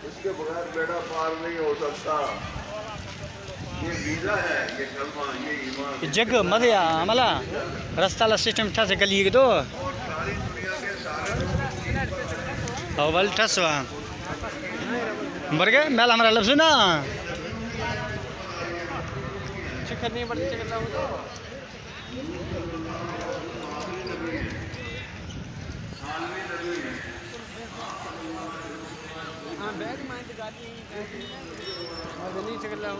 इसके बगैर बेड़ा पार नहीं हो सकता। ये वीजा है, ये कलमा, ये ईमान। जग मजे आम्हाला रस्त्याला सिस्टम ठस गली तो और सारी दुनिया के सारे अव्वल ठसवा बरगे मेल हमारा लफ्ज ना चक्कर नहीं पड़ती चक्कर ना हो तो हाँ बैग माइंड गाड़ी और नहीं चक्कर ना हो